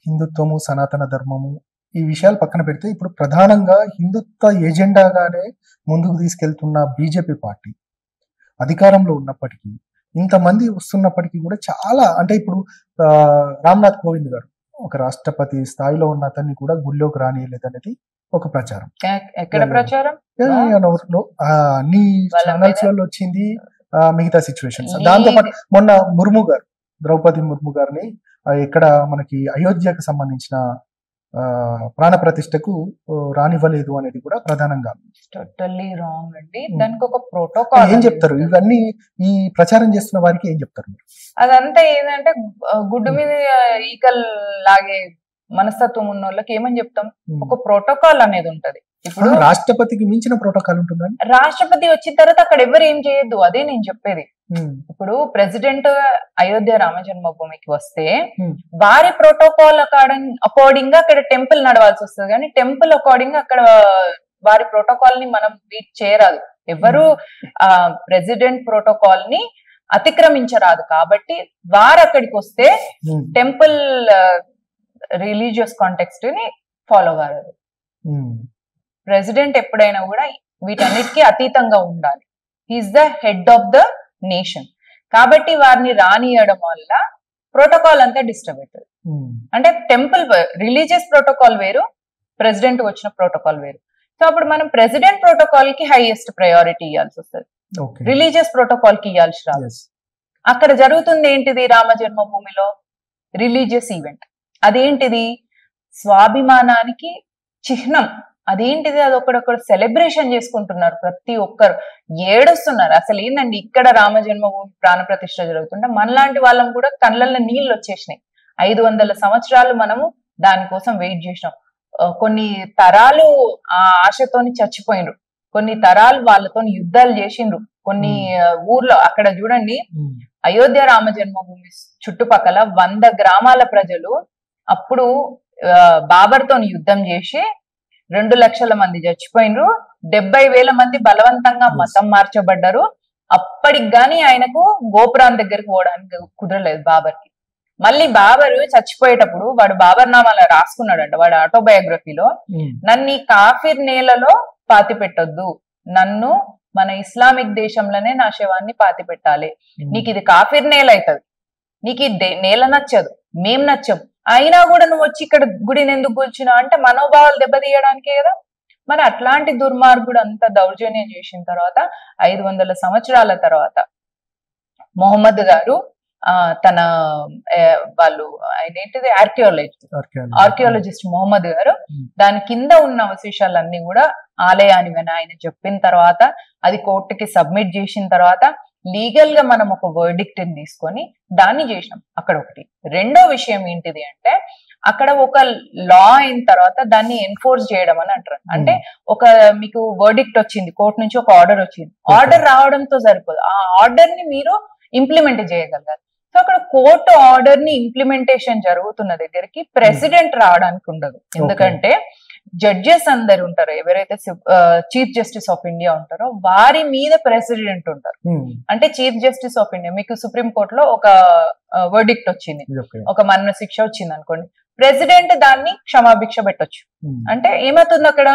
హిందుత్వము, సనాతన ధర్మము ఈ విషయాలు పక్కన పెడితే ఇప్పుడు ప్రధానంగా హిందుత్వ ఎజెండాగానే ముందుకు తీసుకెళ్తున్న బీజేపీ పార్టీ అధికారంలో ఉన్నప్పటికీ, ఇంతమంది వస్తున్నప్పటికీ కూడా చాలా అంటే ఇప్పుడు రామ్నాథ్ కోవింద్ గారు ఒక రాష్ట్రపతి స్థాయిలో ఉన్న అతన్ని కూడా గుళ్ళోకి రానియలేదనేది ఒక ప్రచారం. ఎక్కడ ప్రచారం? అన్ని ఛానల్స్ లో వచ్చింది. మిగతా సిచ్యువేషన్స్ దాంతో పాటు మొన్న ముర్ము గారు, ద్రౌపది ముర్ము గారిని ఇక్కడ మనకి అయోధ్యకు సంబంధించిన ప్రాణ ప్రతిష్టకు రానివ్వలేదు అనేది కూడా ప్రధానంగా టోటల్లీ రాంగ్ అండి. దానికి ఒక ప్రోటోకాల్. ఏం చెప్తారు ఇవన్నీ ఈ ప్రచారం చేస్తున్న వారికి ఏం చెప్తారు మీరు? అదంతా ఏంటంటే గుడ్డు మీద ఈకల్ లాగే మనస్తత్వం ఉన్న వాళ్ళకి ఏమని చెప్తాం, ఒక ప్రోటోకాల్ అనేది ఉంటది. ఇప్పుడు రాష్ట్రపతికి మించిన ప్రోటోకాల్ ఉంటుందని, రాష్ట్రపతి వచ్చిన తర్వాత అక్కడ ఎవరు ఏం చేయొద్దు, అదే నేను చెప్పేది. ఇప్పుడు ప్రెసిడెంట్ అయోధ్య రామ జన్మభూమికి వస్తే వారి ప్రోటోకాల్ అకార్డింగ్ గా అక్కడ టెంపుల్ నడవాల్సి వస్తుంది, కానీ టెంపుల్ అకార్డింగ్ అక్కడ వారి ప్రోటోకాల్ ని మనం బీట్ చేయరాదు. ఎవరు ప్రెసిడెంట్ ప్రోటోకాల్ ని అతిక్రమించరాదు. కాబట్టి వారు అక్కడికి వస్తే టెంపుల్ రిలీజియస్ కాంటెక్స్ట్ ని ఫాలో కాదు. ప్రెసిడెంట్ ఎప్పుడైనా కూడా వీటన్నిటికీ అతీతంగా ఉండాలి. He is the head of the nation. కాబట్టి వారిని రానియడం వల్ల ప్రోటోకాల్ అంతా డిస్టర్బ్ అవుతుంది. అంటే టెంపుల్ రిలీజియస్ ప్రోటోకాల్ వేరు, ప్రెసిడెంట్ వచ్చిన ప్రోటోకాల్ వేరు. సో అప్పుడు మనం ప్రెసిడెంట్ ప్రోటోకాల్ కి హైయెస్ట్ ప్రయారిటీ ఇవ్వాల్సి వస్తుంది, రిలీజియస్ ప్రోటోకాల్ కి ఇవ్వాల్సి రాదు. అక్కడ జరుగుతుంది ఏంటిది, రామ జన్మభూమిలో రిలీజియస్ ఈవెంట్. అదేంటిది, స్వాభిమానానికి చిహ్నం. అదేంటిది, అది ఒకడొకడు సెలబ్రేషన్ చేసుకుంటున్నారు, ప్రతి ఒక్కరు ఏడుస్తున్నారు. అసలు ఏందండి, ఇక్కడ రామ జన్మభూమి ప్రాణ ప్రతిష్ఠ జరుగుతుంటే మనలాంటి వాళ్ళం కూడా కళ్ళల్లో నీళ్ళు వచ్చేసినాయి. 500 సంవత్సరాలు మనము దానికోసం వెయిట్ చేసినాం. కొన్ని తరాలు ఆ ఆశతోని చచ్చిపోయినరు, కొన్ని తరాలు వాళ్ళతో యుద్ధాలు చేసిండ్రు. కొన్ని ఊర్లో అక్కడ చూడండి, అయోధ్య రామ జన్మభూమి చుట్టుపక్కల 100 గ్రామాల ప్రజలు అప్పుడు బాబర్తో యుద్ధం చేసి 2 లక్షల మంది చచ్చిపోయినరు, 70,000 మంది బలవంతంగా మతం మార్చబడ్డారు. అప్పటికి గాని ఆయనకు గోపురం దగ్గరికి పోవడానికి కుదరలేదు బాబర్కి. మళ్ళీ బాబరు చచ్చిపోయేటప్పుడు వాడు బాబర్ నామాల రాసుకున్నాడంట, వాడు ఆటోబయోగ్రఫీలో, నన్ను ఈ కాఫిర్ నేలలో పాతి పెట్టొద్దు, నన్ను మన ఇస్లామిక్ దేశంలోనే నా శవాన్ని పాతి పెట్టాలి. నీకు ఇది కాఫిర్ నేల అవుతుంది, నీకు ఈ నేల నచ్చదు, మేం నచ్చం, అయినా కూడా నువ్వు వచ్చి ఇక్కడ గుడిని ఎందుకు కూర్చున్నావు అంటే మనోభావాలు దెబ్బతీయడానికే కదా. మరి అట్లాంటి దుర్మార్గుడు అంత దౌర్జన్యం చేసిన తర్వాత 500 సంవత్సరాల తర్వాత మొహమ్మద్ గారు తన వాళ్ళు ఆయన ఏంటిది ఆర్కియాలజిస్ట్ మొహమ్మద్ గారు దాని కింద ఉన్న అవశేషాలన్నీ కూడా ఆలయానివని ఆయన చెప్పిన తర్వాత, అది కోర్టుకి సబ్మిట్ చేసిన తర్వాత లీగల్ గా మనం ఒక వర్డిక్ట్ ని తీసుకొని దాన్ని చేసినాం. అక్కడ ఒకటి. రెండో విషయం ఏంటిది అంటే, అక్కడ ఒక లా అయిన తర్వాత దాన్ని ఎన్ఫోర్స్ చేయడం అని అంటారు. అంటే ఒక మీకు వర్డిక్ట్ వచ్చింది, కోర్టు నుంచి ఒక ఆర్డర్ వచ్చింది, ఆర్డర్ రావడంతో సరిపోదు, ఆ ఆర్డర్ ని మీరు ఇంప్లిమెంట్ చేయగలగాలి. సో అక్కడ కోర్టు ఆర్డర్ ని ఇంప్లిమెంటేషన్ జరుగుతున్న దగ్గరికి ప్రెసిడెంట్ రావడానికి ఉండదు. ఎందుకంటే జడ్జెస్ అందరు ఉంటారు, ఎవరైతే చీఫ్ జస్టిస్ ఆఫ్ ఇండియా ఉంటారో వారి మీద ప్రెసిడెంట్ ఉంటారు. అంటే చీఫ్ జస్టిస్ ఆఫ్ ఇండియా, మీకు సుప్రీం కోర్టులో ఒక వర్డిక్ట్ వచ్చింది, ఒక మరణ శిక్ష వచ్చింది అనుకోండి, ప్రెసిడెంట్ దాన్ని క్షమాభిక్ష పెట్టొచ్చు. అంటే ఏమవుతుంది, అక్కడ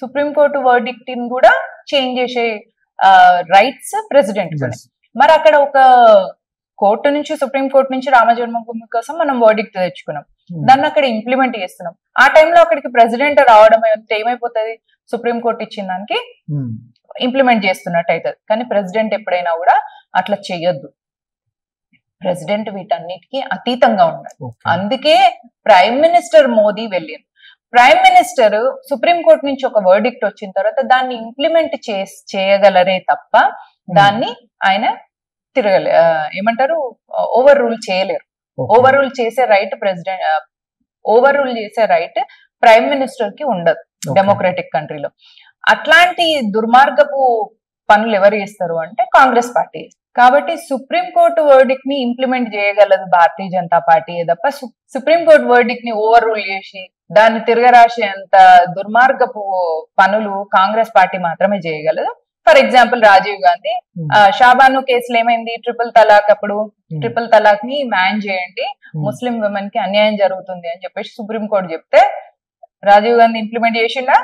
సుప్రీంకోర్టు వర్డిక్ట్ ని కూడా చేంజ్ చేసే రైట్స్ ప్రెసిడెంట్. మరి అక్కడ ఒక కోర్టు నుంచి, సుప్రీంకోర్టు నుంచి రామ జన్మభూమి కోసం మనం వర్డిక్ట్ తెచ్చుకున్నాం, దాన్ని అక్కడ ఇంప్లిమెంట్ చేస్తున్నాం. ఆ టైంలో అక్కడికి ప్రెసిడెంట్ రావడం ఏమైపోతుంది, సుప్రీంకోర్టు ఇచ్చిన దానికి ఇంప్లిమెంట్ చేస్తున్నట్టు అవుతుంది. కానీ ప్రెసిడెంట్ ఎప్పుడైనా కూడా అట్లా చెయ్యొద్దు. ప్రెసిడెంట్ వీటన్నిటికీ అతీతంగా ఉండాలి. అందుకే ప్రైమ్ మినిస్టర్ మోదీ వెళ్ళింది. ప్రైమ్ మినిస్టర్ సుప్రీంకోర్టు నుంచి ఒక వర్డిక్ట్ వచ్చిన తర్వాత దాన్ని ఇంప్లిమెంట్ చేయగలరే తప్ప దాన్ని ఆయన ఏమంటారు ఓవర్ రూల్ చేయలేరు. ఓవర్ రూల్ చేసే రైట్ ఓవర్ రూల్ చేసే రైట్ ప్రైమ్ మినిస్టర్ కి ఉండదు డెమోక్రటిక్ కంట్రీలో. అట్లాంటి దుర్మార్గపు పనులు ఎవరు చేస్తారు అంటే కాంగ్రెస్ పార్టీ. కాబట్టి సుప్రీంకోర్టు వర్డిక్ట్ ని ఇంప్లిమెంట్ చేయగలదు భారతీయ జనతా పార్టీ తప్ప సుప్రీంకోర్టు వర్డిక్ట్ ని ఓవర్ రూల్ చేసి దాన్ని తిరగరాసేంత దుర్మార్గపు పనులు కాంగ్రెస్ పార్టీ మాత్రమే చేయగలదు. ఫర్ ఎగ్జాంపుల్ రాజీవ్ గాంధీ షాబాను కేసులో ఏమైంది, ట్రిపుల్ తలాక్, అప్పుడు ట్రిపుల్ తలాక్ ని మ్యాన్ చేయండి, ముస్లిం విమెన్ కి అన్యాయం జరుగుతుంది అని చెప్పేసి సుప్రీంకోర్టు చెప్తే రాజీవ్ గాంధీ ఇంప్లిమెంట్ చేసిండా,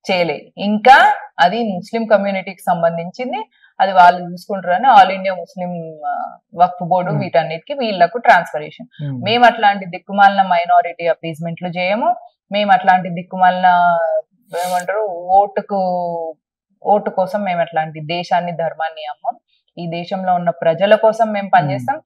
చేయలే. ఇంకా అది ముస్లిం కమ్యూనిటీకి సంబంధించింది, అది వాళ్ళు చూసుకుంటారని ఆల్ ఇండియా ముస్లిం వక్ఫ్ బోర్డు వీటన్నిటికి వీళ్లకు ట్రాన్స్ఫరేషన్. మేము అట్లాంటి దిక్కుమాలిన మైనారిటీ అపీజ్మెంట్లు చేయము, మేము అట్లాంటి దిక్కుమాలిన ఏమంటారు ఓటు కోసం మేము అట్లాంటి దేశాన్ని ధర్మాన్ని అమ్మం. ఈ దేశంలో ఉన్న ప్రజల కోసం మేము పనిచేస్తాం.